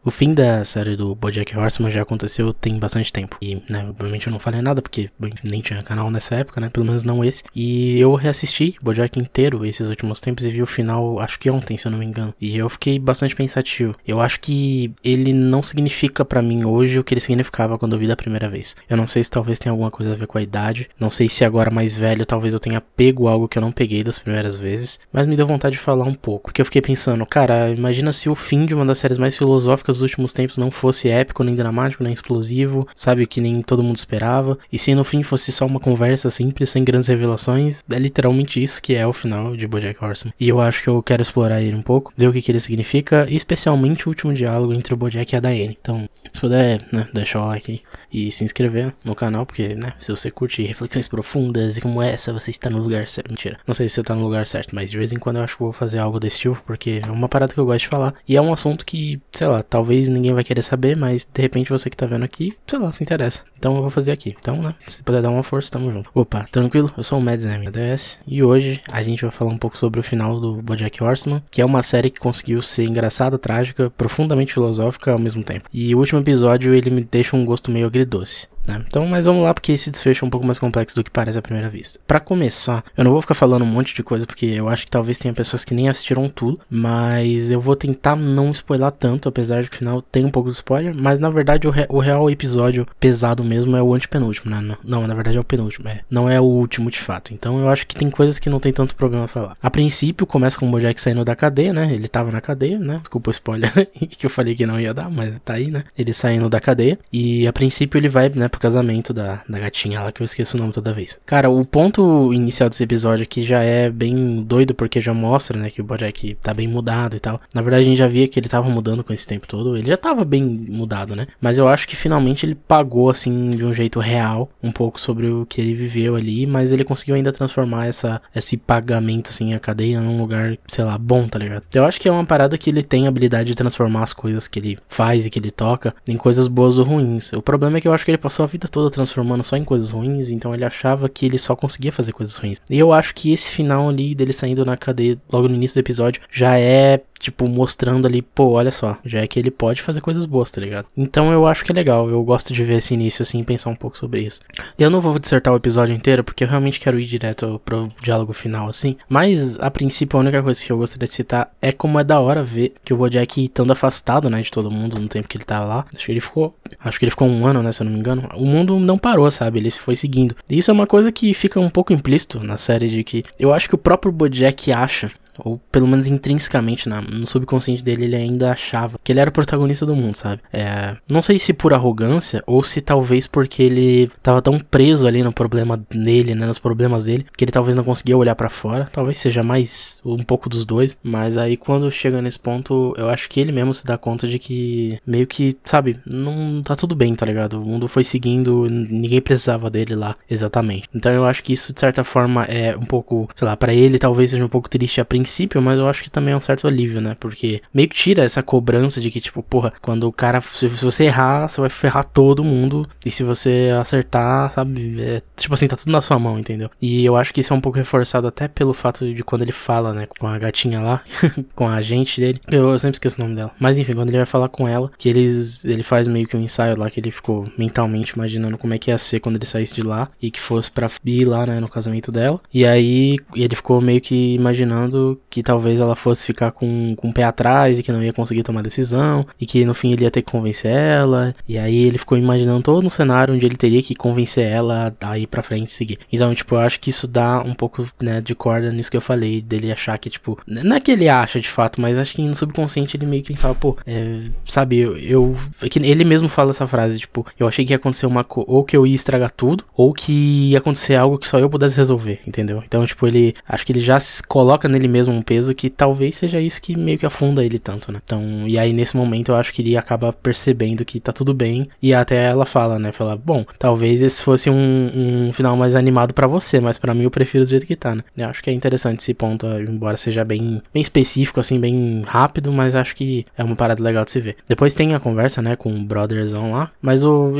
O fim da série do BoJack Horseman já aconteceu tem bastante tempo. E, né, obviamente eu não falei nada porque nem tinha canal nessa época, né? Pelo menos não esse. E eu reassisti BoJack inteiro esses últimos tempos e vi o final, acho que ontem, se eu não me engano. E eu fiquei bastante pensativo. Eu acho que ele não significa pra mim hoje o que ele significava quando eu vi da primeira vez. Eu não sei se talvez tenha alguma coisa a ver com a idade. Não sei se agora mais velho talvez eu tenha pego algo que eu não peguei das primeiras vezes. Mas me deu vontade de falar um pouco. Porque eu fiquei pensando, cara, imagina se o fim de uma das séries mais filosóficas dos últimos tempos não fosse épico, nem dramático, nem explosivo, sabe, que nem todo mundo esperava, e se no fim fosse só uma conversa simples, sem grandes revelações. É literalmente isso que é o final de BoJack Horseman, e eu acho que eu quero explorar ele um pouco, ver o que ele significa, especialmente o último diálogo entre o BoJack e a Diane. Então, se puder, né, deixar o like e se inscrever no canal, porque, né, se você curte reflexões profundas e como essa, você está no lugar certo. Mentira, não sei se você está no lugar certo, mas de vez em quando eu acho que vou fazer algo desse tipo, porque é uma parada que eu gosto de falar, e é um assunto que, sei lá, talvez ninguém vai querer saber, mas de repente você que tá vendo aqui, sei lá, se interessa. Então eu vou fazer aqui. Então, né, se puder dar uma força, tamo junto. Opa, tranquilo? Eu sou o Mads DS e hoje a gente vai falar um pouco sobre o final do BoJack Horseman, que é uma série que conseguiu ser engraçada, trágica, profundamente filosófica ao mesmo tempo. E o último episódio, ele me deixa um gosto meio agridoce, né? Então, mas vamos lá, porque esse desfecho é um pouco mais complexo do que parece à primeira vista. Pra começar, eu não vou ficar falando um monte de coisa, porque eu acho que talvez tenha pessoas que nem assistiram tudo, mas eu vou tentar não spoiler tanto, apesar de que o final tem um pouco de spoiler, mas na verdade o real episódio pesado mesmo é o antepenúltimo, né? Não, na verdade é o penúltimo, não é o último de fato. Então eu acho que tem coisas que não tem tanto problema falar. A princípio começa com o BoJack saindo da cadeia, né? Ele tava na cadeia, né? Desculpa o spoiler que eu falei que não ia dar, mas tá aí, né? Ele saindo da cadeia e a princípio ele vai, né, pro casamento da gatinha lá, que eu esqueço o nome toda vez. Cara, o ponto inicial desse episódio aqui já é bem doido, porque já mostra, né, que o BoJack tá bem mudado e tal. Na verdade a gente já via que ele tava mudando com esse tempo todo, ele já tava bem mudado, né? Mas eu acho que finalmente ele pagou, assim, de um jeito real, um pouco sobre o que ele viveu ali, mas ele conseguiu ainda transformar esse pagamento, assim, a cadeia num lugar, sei lá, bom, tá ligado? Eu acho que é uma parada que ele tem a habilidade de transformar as coisas que ele faz e que ele toca em coisas boas ou ruins. O problema é que eu acho que ele passou a vida toda transformando só em coisas ruins, então ele achava que ele só conseguia fazer coisas ruins. E eu acho que esse final ali dele saindo na cadeia logo no início do episódio já é, tipo, mostrando ali, pô, olha só, já é que ele pode fazer coisas boas, tá ligado? Então eu acho que é legal, eu gosto de ver esse início assim e pensar um pouco sobre isso. Eu não vou dissertar o episódio inteiro, porque eu realmente quero ir direto pro diálogo final, assim, mas a princípio a única coisa que eu gostaria de citar é como é da hora ver que o BoJack estando afastado, né, de todo mundo no tempo que ele tá lá. Acho que ele ficou um ano, né, se eu não me engano. O mundo não parou, sabe, ele foi seguindo. E isso é uma coisa que fica um pouco implícito na série, de que eu acho que o próprio BoJack acha, ou pelo menos intrinsecamente no subconsciente dele, ele ainda achava que ele era o protagonista do mundo, sabe? Não sei se por arrogância, ou se talvez porque ele tava tão preso ali no problema dele, né, nos problemas dele, que ele talvez não conseguia olhar pra fora. Talvez seja mais um pouco dos dois, mas aí quando chega nesse ponto, eu acho que ele mesmo se dá conta de que meio que, sabe, não tá tudo bem, tá ligado? O mundo foi seguindo, ninguém precisava dele lá exatamente. Então eu acho que isso de certa forma é um pouco, sei lá, pra ele talvez seja um pouco triste a princípio, mas eu acho que também é um certo alívio, né? Porque meio que tira essa cobrança de que, tipo, porra, quando o cara, se você errar, você vai ferrar todo mundo, e se você acertar, sabe, tipo assim, tá tudo na sua mão, entendeu? E eu acho que isso é um pouco reforçado até pelo fato de quando ele fala, né, com a gatinha lá, com a agente dele, eu sempre esqueço o nome dela, mas enfim, quando ele vai falar com ela, que ele faz meio que um ensaio lá, que ele ficou mentalmente imaginando como é que ia ser quando ele saísse de lá, e que fosse pra ir lá, né, no casamento dela, e aí ele ficou meio que imaginando que talvez ela fosse ficar com o pé atrás e que não ia conseguir tomar decisão, e que no fim ele ia ter que convencer ela, e aí ele ficou imaginando todo um cenário onde ele teria que convencer ela a ir pra frente e seguir. Então, tipo, eu acho que isso dá um pouco, né, de corda nisso que eu falei, dele achar que, tipo, não é que ele acha de fato, mas acho que no subconsciente ele meio que pensava, pô, sabe, é que ele mesmo fala essa frase, tipo, eu achei que ia acontecer ou que eu ia estragar tudo, ou que ia acontecer algo que só eu pudesse resolver, entendeu? Então, tipo, acho que ele já coloca nele mesmo um peso que talvez seja isso que meio que afunda ele tanto, né? Então, e aí nesse momento eu acho que ele acaba percebendo que tá tudo bem, e até ela fala, né, bom, talvez esse fosse um final mais animado pra você, mas pra mim eu prefiro do jeito que tá, né? Eu acho que é interessante esse ponto, embora seja bem específico, assim, bem rápido, mas acho que é uma parada legal de se ver. Depois tem a conversa, né, com o brotherzão lá, mas eu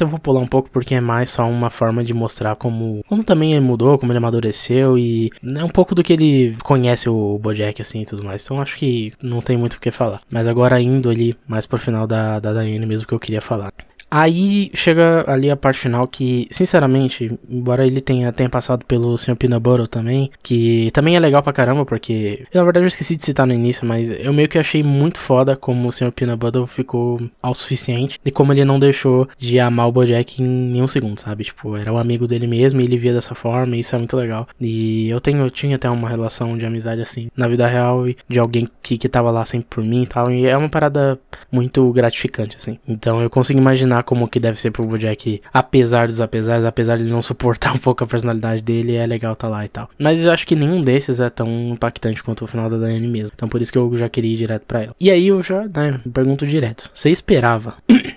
vou pular um pouco porque é mais só uma forma de mostrar como também ele mudou, como ele amadureceu, e é um pouco do que ele conhece conhece o Bojack, assim, e tudo mais. Então acho que não tem muito o que falar. Mas agora indo ali mais pro final da Diane mesmo que eu queria falar. Aí chega ali a parte final que, sinceramente, embora ele tenha passado pelo Sr. Peanut Butter também, que também é legal pra caramba, porque na verdade eu esqueci de citar no início, mas eu meio que achei muito foda como o Sr. Peanut Butter ficou autossuficiente e como ele não deixou de amar o Bojack em um segundo, sabe? Tipo, era um amigo dele mesmo e ele via dessa forma e isso é muito legal. E eu tinha até uma relação de amizade assim, na vida real, e de alguém que tava lá sempre por mim e tal, e é uma parada muito gratificante, assim. Então eu consigo imaginar como que deve ser pro Bojack, apesar dos apesares, apesar de ele não suportar um pouco a personalidade dele, é legal tá lá e tal. Mas eu acho que nenhum desses é tão impactante quanto o final da Diane mesmo. Então por isso que eu já queria ir direto pra ela. E aí eu já, né, pergunto direto. Você esperava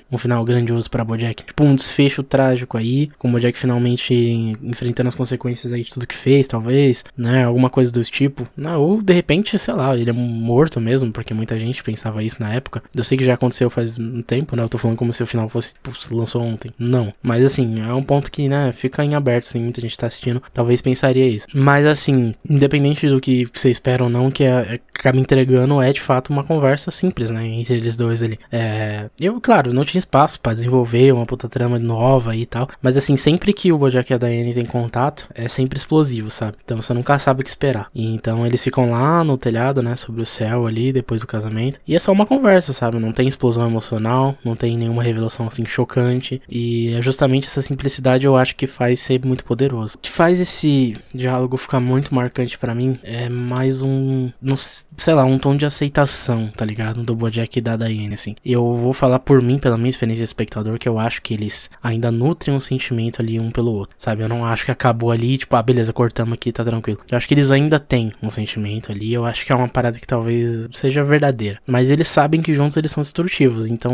um final grandioso pra Bojack? Tipo, um desfecho trágico aí, com o Bojack finalmente enfrentando as consequências aí de tudo que fez, talvez, né, alguma coisa do tipo. Não, ou de repente, sei lá, ele é morto mesmo, porque muita gente pensava isso na época. Eu sei que já aconteceu faz um tempo, né, eu tô falando como se o final fosse, tipo, se lançou ontem. Não, mas assim, é um ponto que, né, fica em aberto, assim, muita gente tá assistindo, talvez pensaria isso. Mas assim, independente do que você espera ou não, que acaba entregando é de fato uma conversa simples, né, entre eles dois ali. Eu, claro, não tinha espaço pra desenvolver uma puta trama nova e tal, mas assim, sempre que o Bojack e a Diane tem contato, é sempre explosivo, sabe? Então você nunca sabe o que esperar. E então eles ficam lá no telhado, né, sobre o céu ali, depois do casamento, e é só uma conversa, sabe? Não tem explosão emocional, não tem nenhuma revelação assim chocante, e é justamente essa simplicidade eu acho que faz ser muito poderoso. O que faz esse diálogo ficar muito marcante pra mim é mais sei lá, um tom de aceitação, tá ligado? Do Bojack e da Diane, assim. Eu vou falar por mim, pela minha experiência de espectador, que eu acho que eles ainda nutrem um sentimento ali um pelo outro, sabe? Eu não acho que acabou ali, tipo, beleza, cortamos aqui, tá tranquilo. Eu acho que eles ainda têm um sentimento ali, eu acho que é uma parada que talvez seja verdadeira. Mas eles sabem que juntos eles são destrutivos, então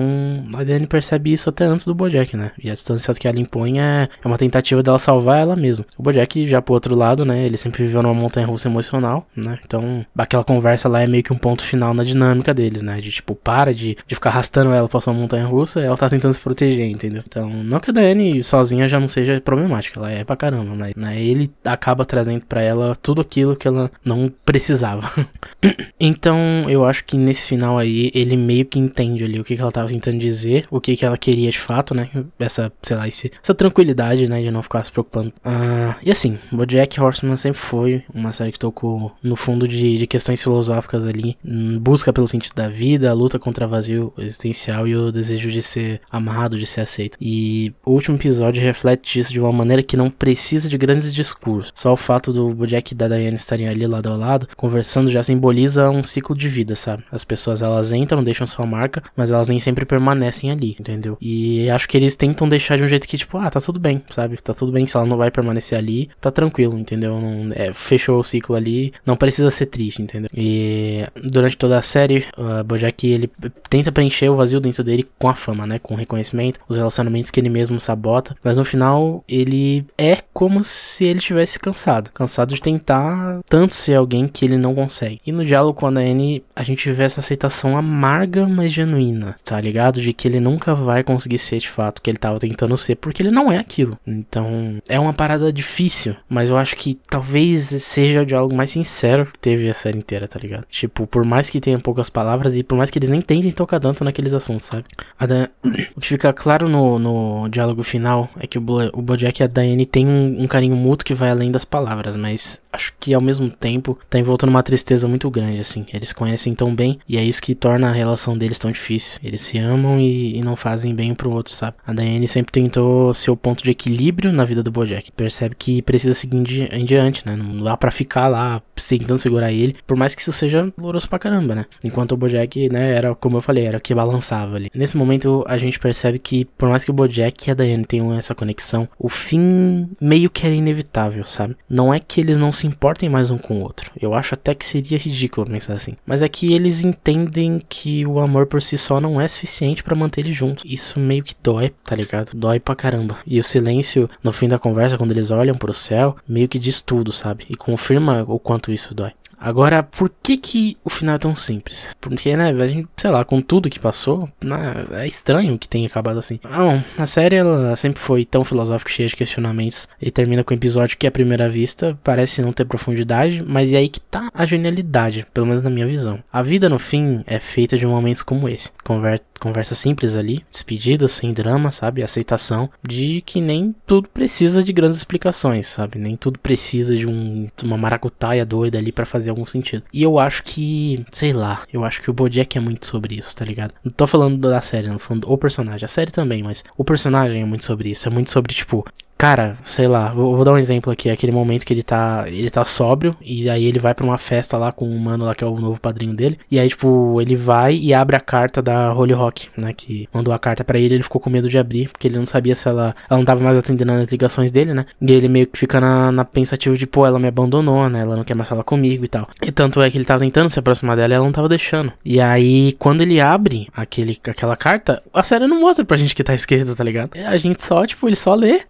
a Diane percebe isso até antes do Bojack, né? E a distância que ela impõe é uma tentativa dela salvar ela mesma. O Bojack, já pro outro lado, né? Ele sempre viveu numa montanha-russa emocional, né? Então, aquela conversa lá é meio que um ponto final na dinâmica deles, né? De tipo, para de ficar arrastando ela pra sua montanha-russa, ela tá tentando se proteger, entendeu? Então, não que a Diane sozinha já não seja problemática, ela é pra caramba, mas né, ele acaba trazendo pra ela tudo aquilo que ela não precisava. Então, eu acho que nesse final aí, ele meio que entende ali o que ela tava tentando dizer, o que ela queria de fato, né? Essa, sei lá, essa tranquilidade, né? De não ficar se preocupando. E assim, BoJack Horseman sempre foi uma série que tocou no fundo de questões filosóficas ali, busca pelo sentido da vida, a luta contra o vazio existencial e o desejo de ser amado, de ser aceito. E o último episódio reflete isso de uma maneira que não precisa de grandes discursos. Só o fato do Bojack e da Diane estarem ali lado a lado, conversando, já simboliza um ciclo de vida, sabe? As pessoas, elas entram, deixam sua marca, mas elas nem sempre permanecem ali, entendeu? E acho que eles tentam deixar de um jeito que, tipo, tá tudo bem, sabe? Tá tudo bem, se ela não vai permanecer ali, tá tranquilo, entendeu? Não, fechou o ciclo ali, não precisa ser triste, entendeu? E durante toda a série, o Bojack, ele tenta preencher o vazio dentro dele com a fama, né? Com o reconhecimento, os relacionamentos que ele mesmo sabota, mas no final, ele é como se ele tivesse cansado de tentar tanto ser alguém que ele não consegue. E no diálogo com a Diane, a gente vê essa aceitação amarga, mas genuína, tá ligado? De que ele nunca vai conseguir ser de fato o que ele tava tentando ser, porque ele não é aquilo. Então, é uma parada difícil, mas eu acho que talvez seja o diálogo mais sincero que teve a série inteira, tá ligado? Tipo, por mais que tenha poucas palavras e por mais que eles nem tentem tocar tanto naqueles assuntos, sabe? O que fica claro no diálogo final é que o Bojack e a Diane têm um carinho mútuo que vai além das palavras, mas acho que ao mesmo tempo tá envolto numa tristeza muito grande, assim. Eles conhecem tão bem e é isso que torna a relação deles tão difícil. Eles se amam e não fazem bem um pro outro, sabe? A Diane sempre tentou ser o ponto de equilíbrio na vida do Bojack. Percebe que precisa seguir em diante, né? Não dá pra ficar lá tentando segurar ele, por mais que isso seja doloroso pra caramba, né? Enquanto o Bojack, né, era, como eu falei, era o que balançava ali. Nesse momento, a gente percebe que, por mais que o Bojack e a Diane tenham essa conexão, o fim meio que era inevitável, sabe? Não é que eles não se importem mais um com o outro. Eu acho até que seria ridículo pensar assim. Mas é que eles entendem que o amor por si só não é suficiente pra manter eles juntos. Isso meio que dói, tá ligado? Dói pra caramba. E o silêncio, no fim da conversa, quando eles olham pro céu, meio que diz tudo, sabe? E confirma o quanto isso dói. Agora, por que o final é tão simples? Porque, né, a gente, sei lá, com tudo que passou, né, é estranho que tenha acabado assim. Não, a série, ela sempre foi tão filosófica, cheia de questionamentos, e termina com um episódio que, à primeira vista, parece não ter profundidade, mas é aí que tá a genialidade, pelo menos na minha visão. A vida, no fim, é feita de momentos como esse. Conversa simples ali, despedidas, sem drama, sabe? Aceitação de que nem tudo precisa de grandes explicações, sabe? Nem tudo precisa de uma maracutaia doida ali pra fazer algum sentido. E eu acho que, sei lá, eu acho que o BoJack é muito sobre isso, tá ligado? Não tô falando da série, não tô falando do personagem. A série também, mas o personagem é muito sobre isso. É muito sobre, tipo, cara, sei lá, vou dar um exemplo aqui, aquele momento que ele tá sóbrio, e aí ele vai pra uma festa lá com um mano lá que é o novo padrinho dele, e aí, tipo, ele vai e abre a carta da Holly Rock, né, que mandou a carta pra ele ficou com medo de abrir, porque ele não sabia se ela não tava mais atendendo as ligações dele, né, e ele meio que fica na pensativa de, pô, ela me abandonou, né, ela não quer mais falar comigo e tal, e tanto é que ele tava tentando se aproximar dela e ela não tava deixando, e aí, quando ele abre aquela carta, a série não mostra pra gente que tá escrito, tá ligado, a gente só, tipo, ele só lê,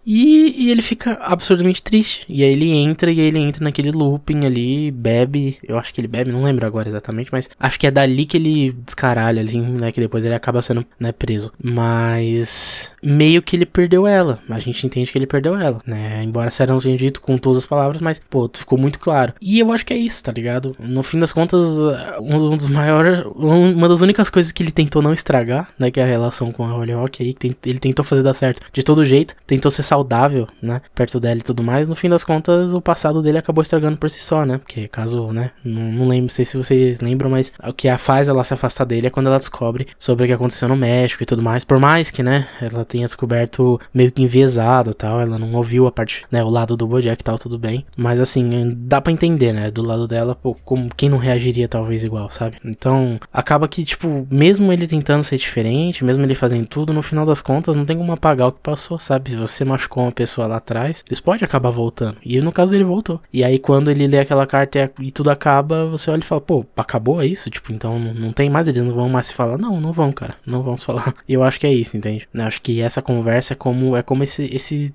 e ele fica absurdamente triste. E aí ele entra naquele looping ali, bebe. Eu acho que ele bebe, não lembro agora exatamente, mas acho que é dali que ele descaralha ali, né? Que depois ele acaba sendo, né, preso. Mas meio que ele perdeu ela. A gente entende que ele perdeu ela, né? Embora a série não tenha dito com todas as palavras, mas, pô, ficou muito claro. E eu acho que é isso, tá ligado? No fim das contas, uma das únicas coisas que ele tentou não estragar, né? Que é a relação com a Holly Rock aí, que ele tentou fazer dar certo de todo jeito, tentou ser saudável, né, perto dela e tudo mais, no fim das contas o passado dele acabou estragando por si só, né, porque caso, né, não lembro, não sei se vocês lembram, mas o que a faz ela se afastar dele é quando ela descobre sobre o que aconteceu no México e tudo mais, por mais que, né, ela tenha descoberto meio que enviesado e tal, ela não ouviu a parte, né, o lado do BoJack e tal, tudo bem, mas assim, dá pra entender, né, do lado dela, pô, como quem não reagiria talvez igual, sabe, então acaba que, tipo, mesmo ele tentando ser diferente, mesmo ele fazendo tudo, no final das contas não tem como apagar o que passou, sabe, se você machucou uma pessoa lá atrás, isso pode acabar voltando. E no caso ele voltou. E aí quando ele lê aquela carta e tudo acaba, você olha e fala, pô, acabou, é isso? Tipo, então não tem mais, eles não vão mais se falar. Não vão, cara. Não vão se falar. E eu acho que é isso, entende? Eu acho que essa conversa é como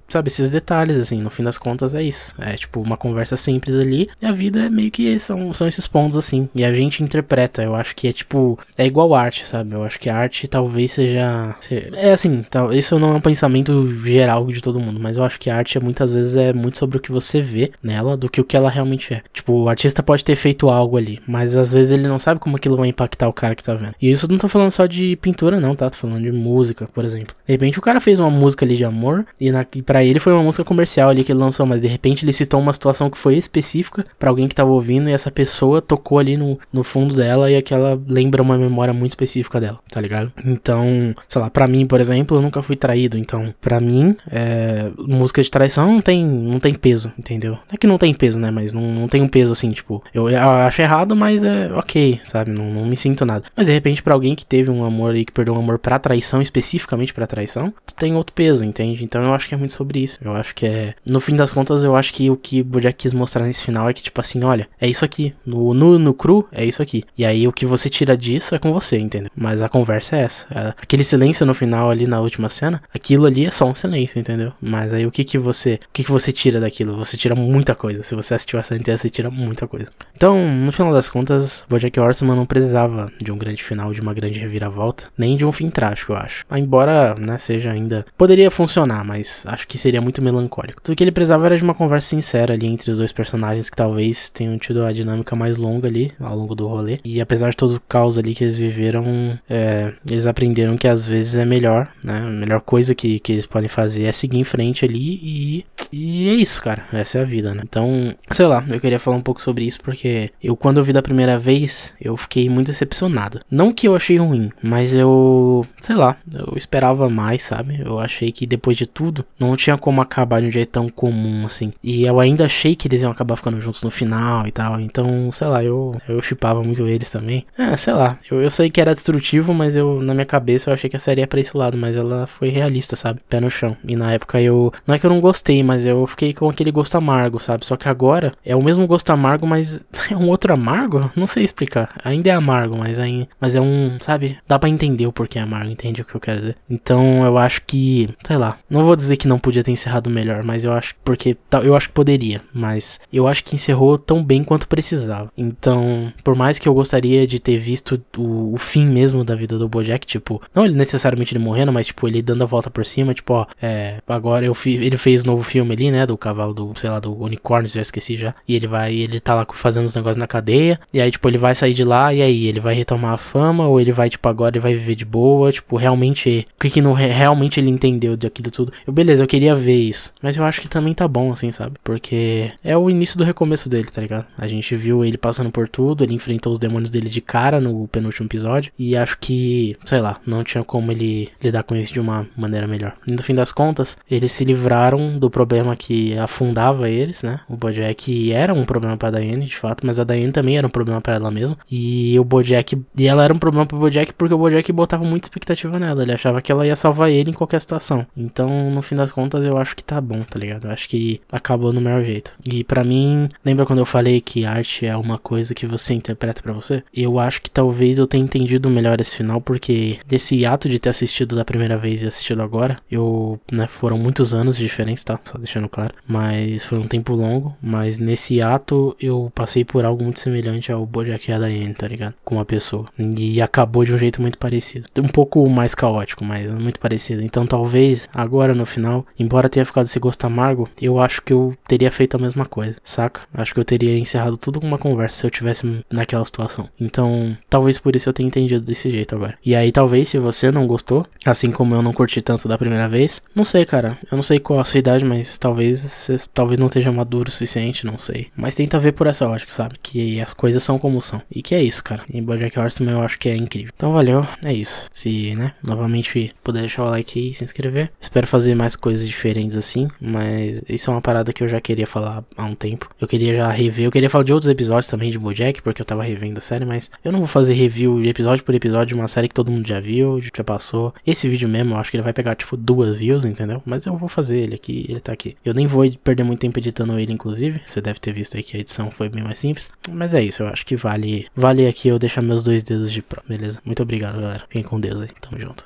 sabe, esses detalhes, assim, no fim das contas é isso. É tipo uma conversa simples ali, e a vida é meio que são esses pontos, assim. E a gente interpreta, eu acho que é tipo, é igual arte, sabe? Eu acho que a arte talvez seja é assim, isso não é um pensamento geral de todo mundo, mas eu acho que a arte muitas vezes é muito sobre o que você vê nela do que o que ela realmente é. Tipo, o artista pode ter feito algo ali, mas às vezes ele não sabe como aquilo vai impactar o cara que tá vendo. E isso não tô falando só de pintura não, tá? Tô falando de música, por exemplo. De repente o cara fez uma música ali de amor e pra ele foi uma música comercial ali que ele lançou, mas de repente ele citou uma situação que foi específica pra alguém que tava ouvindo e essa pessoa tocou ali no fundo dela e aquela lembra uma memória muito específica dela, tá ligado? Então, sei lá, pra mim, por exemplo, eu nunca fui traído, então pra mim, música de traição não tem peso, entendeu? Não é que não tem peso, né? Mas não tem um peso assim, tipo, eu acho errado, mas é ok, sabe? Não me sinto nada. Mas de repente, pra alguém que teve um amor aí, que perdeu um amor pra traição, especificamente pra traição, tem outro peso, entende? Então eu acho que é muito sobre isso. Eu acho que no fim das contas, eu acho que o que o BoJack quis mostrar nesse final é que, tipo assim, olha, é isso aqui. No cru, é isso aqui. E aí o que você tira disso é com você, entendeu? Mas a conversa é essa. Aquele silêncio no final ali na última cena, aquilo ali é só um silêncio, entendeu? Mas aí o que você tira daquilo? Você tira muita coisa. Se você assistiu a série inteira, você tira muita coisa. Então, no final das contas, BoJack Horseman não precisava de um grande final, de uma grande reviravolta, nem de um fim trágico, eu acho. Embora, né, seja ainda... Poderia funcionar, mas acho que seria muito melancólico. Tudo que ele precisava era de uma conversa sincera ali entre os dois personagens que talvez tenham tido a dinâmica mais longa ali, ao longo do rolê. E apesar de todo o caos ali que eles viveram, eles aprenderam que às vezes é melhor, né? A melhor coisa que eles podem fazer é seguir em frente ali e é isso, cara. Essa é a vida, né? Então, sei lá, eu queria falar um pouco sobre isso porque quando eu vi da primeira vez, eu fiquei muito decepcionado. Não que eu achei ruim, mas sei lá, eu esperava mais, sabe? Eu achei que depois de tudo, não tinha como acabar de um jeito tão comum, assim. E eu ainda achei que eles iam acabar ficando juntos no final e tal. Então, sei lá, eu shippava muito eles também. Sei lá, eu sei que era destrutivo, mas na minha cabeça eu achei que a série ia pra esse lado, mas ela foi realista, sabe? Pé no chão. E na época eu não é que eu não gostei, mas eu fiquei com aquele gosto amargo, sabe? Só que agora é o mesmo gosto amargo, mas é um outro amargo? Não sei explicar. Ainda é amargo, mas é um, sabe? Dá pra entender o porquê é amargo, entende o que eu quero dizer? Então eu acho que, sei lá, não vou dizer que não podia ter encerrado melhor, mas eu acho eu acho que poderia, mas eu acho que encerrou tão bem quanto precisava. Então, por mais que eu gostaria de ter visto o fim mesmo da vida do BoJack, tipo, não ele necessariamente ele morrendo, mas tipo, ele dando a volta por cima, tipo, ó, agora ele fez um novo filme ali, né, do cavalo do, sei lá, do unicórnio, já esqueci já, e ele tá lá fazendo os negócios na cadeia, e aí, tipo, ele vai sair de lá, e aí, ele vai retomar a fama, ou ele vai, tipo, agora ele vai viver de boa, tipo, realmente, o que não realmente ele entendeu daquilo tudo. Beleza, eu queria ver isso, mas eu acho que também tá bom, assim, sabe, porque é o início do recomeço dele, tá ligado? A gente viu ele passando por tudo, ele enfrentou os demônios dele de cara no penúltimo episódio, e acho que, sei lá, não tinha como ele lidar com isso de uma maneira melhor. E no fim das contas, eles se livraram do problema que afundava eles, né? O BoJack era um problema pra Diane, de fato, mas a Diane também era um problema pra ela mesma. E ela era um problema pro BoJack porque o BoJack botava muita expectativa nela. Ele achava que ela ia salvar ele em qualquer situação. Então, no fim das contas, eu acho que tá bom, tá ligado? Eu acho que acabou no melhor jeito. E pra mim, lembra quando eu falei que arte é uma coisa que você interpreta pra você? Eu acho que talvez eu tenha entendido melhor esse final, porque desse ato de ter assistido da primeira vez e assistido agora, foram muitos anos de diferença, tá? Só deixando claro. Mas foi um tempo longo, mas nesse ato eu passei por algo muito semelhante ao BoJack e a Diane, tá ligado? Com uma pessoa. E acabou de um jeito muito parecido. Um pouco mais caótico, mas muito parecido. Então talvez, agora no final, embora tenha ficado esse gosto amargo, eu acho que eu teria feito a mesma coisa, saca? Acho que eu teria encerrado tudo com uma conversa se eu tivesse naquela situação. Então, talvez por isso eu tenha entendido desse jeito agora. E aí, talvez, se você não gostou, assim como eu não curti tanto da primeira vez, não sei, cara. Eu não sei qual a sua idade, mas talvez você não esteja maduro o suficiente, não sei. Mas tenta ver por essa ótica, sabe? Que as coisas são como são. E que é isso, cara. E BoJack Horseman eu acho que é incrível. Então, valeu. É isso. Se, né, novamente puder deixar o like aí e se inscrever. Espero fazer mais coisas diferentes assim, mas isso é uma parada que eu já queria falar há um tempo. Eu queria já rever. Eu queria falar de outros episódios também de BoJack, porque eu tava revendo a série, mas eu não vou fazer review de episódio por episódio de uma série que todo mundo já viu, já passou. Esse vídeo mesmo, eu acho que ele vai pegar, tipo, 2 views, entendeu? Mas eu vou fazer ele aqui, ele tá aqui. Eu nem vou perder muito tempo editando ele, inclusive. Você deve ter visto aí que a edição foi bem mais simples. Mas é isso, eu acho que vale aqui eu deixar meus 2 dedos de prova, beleza? Muito obrigado, galera. Fiquem com Deus aí. Tamo junto.